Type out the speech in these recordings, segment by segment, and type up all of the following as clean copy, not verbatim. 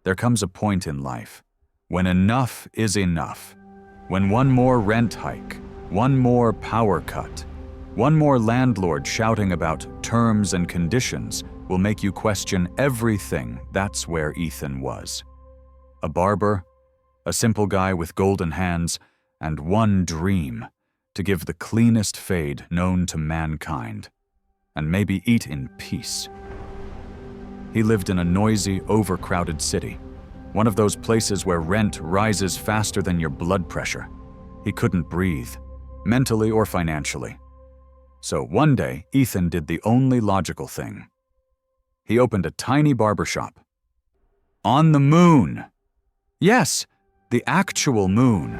There comes a point in life when enough is enough, when one more rent hike, one more power cut, one more landlord shouting about terms and conditions will make you question everything. That's where Ethan was. A barber, a simple guy with golden hands, and one dream: to give the cleanest fade known to mankind, and maybe eat in peace. He lived in a noisy, overcrowded city, one of those places where rent rises faster than your blood pressure. He couldn't breathe, mentally or financially. So one day, Ethan did the only logical thing. He opened a tiny barbershop. On the moon! Yes, the actual moon.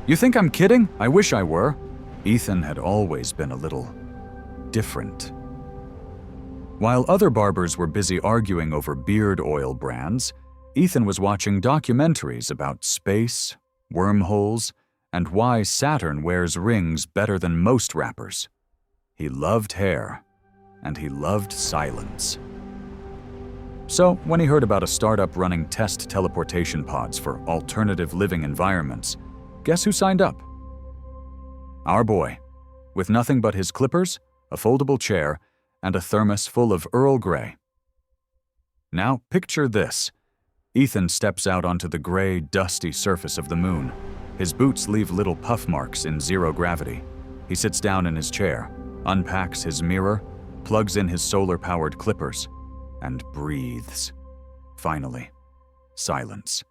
You think I'm kidding? I wish I were. Ethan had always been a little different. While other barbers were busy arguing over beard oil brands, Ethan was watching documentaries about space, wormholes, and why Saturn wears rings better than most rappers. He loved hair, and he loved silence. So, when he heard about a startup running test teleportation pods for alternative living environments, guess who signed up? Our boy, with nothing but his clippers, a foldable chair, and a thermos full of Earl Grey. Now, picture this. Ethan steps out onto the gray, dusty surface of the moon. His boots leave little puff marks in zero gravity. He sits down in his chair, unpacks his mirror, plugs in his solar-powered clippers, and breathes. Finally, silence.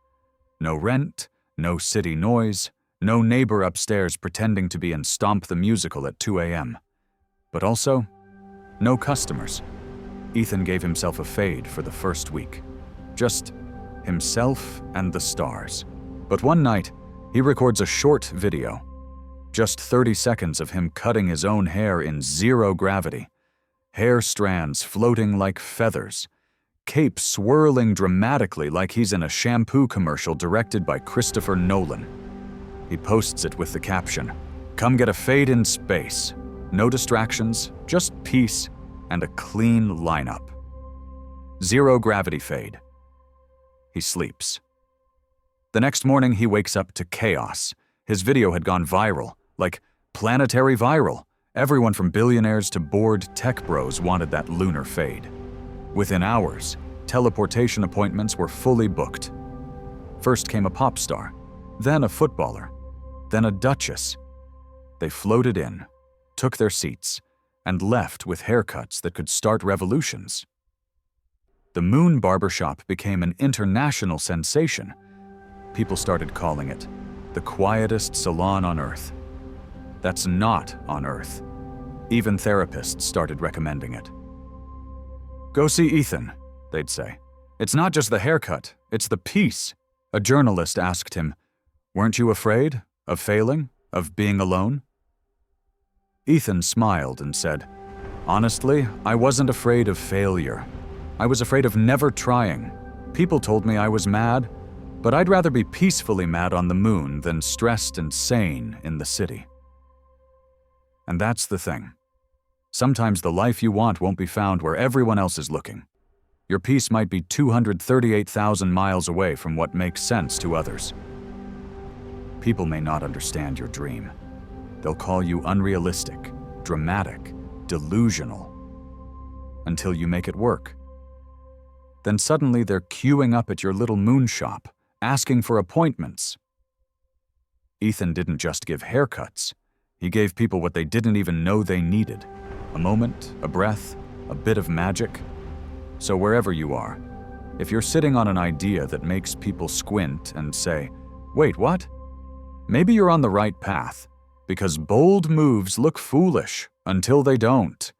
No rent, no city noise, no neighbor upstairs pretending to be in Stomp the Musical at 2 a.m. But also, no customers. Ethan gave himself a fade for the first week. Just himself and the stars. But one night, he records a short video. Just 30 seconds of him cutting his own hair in zero gravity. Hair strands floating like feathers. Cape swirling dramatically like he's in a shampoo commercial directed by Christopher Nolan. He posts it with the caption, "Come get a fade in space. No distractions, just peace and a clean lineup." Zero gravity fade. He sleeps. The next morning, he wakes up to chaos. His video had gone viral, like planetary viral. Everyone from billionaires to bored tech bros wanted that lunar fade. Within hours, teleportation appointments were fully booked. First came a pop star, then a footballer, then a duchess. They floated in, took their seats, and left with haircuts that could start revolutions. The Moon Barbershop became an international sensation. People started calling it the quietest salon on Earth. That's not on Earth. Even therapists started recommending it. "Go see Ethan," they'd say. "It's not just the haircut, it's the peace." A journalist asked him, "Weren't you afraid of failing, of being alone?" Ethan smiled and said, "Honestly, I wasn't afraid of failure. I was afraid of never trying. People told me I was mad, but I'd rather be peacefully mad on the moon than stressed and sane in the city." And that's the thing. Sometimes the life you want won't be found where everyone else is looking. Your peace might be 238,000 miles away from what makes sense to others. People may not understand your dream. They'll call you unrealistic, dramatic, delusional, until you make it work. Then suddenly they're queuing up at your little moon shop, asking for appointments. Ethan didn't just give haircuts. He gave people what they didn't even know they needed. A moment, a breath, a bit of magic. So wherever you are, if you're sitting on an idea that makes people squint and say, "Wait, what?" maybe you're on the right path, because bold moves look foolish until they don't.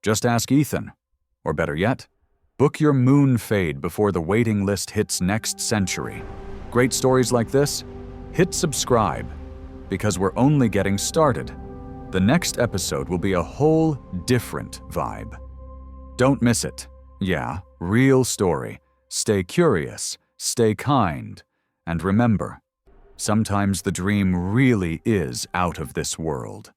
Just ask Ethan. Or better yet, book your moon fade before the waiting list hits next century. Great stories like this? Hit subscribe, because we're only getting started. The next episode will be a whole different vibe. Don't miss it. Yeah, real story. Stay curious, stay kind, and remember, sometimes the dream really is out of this world.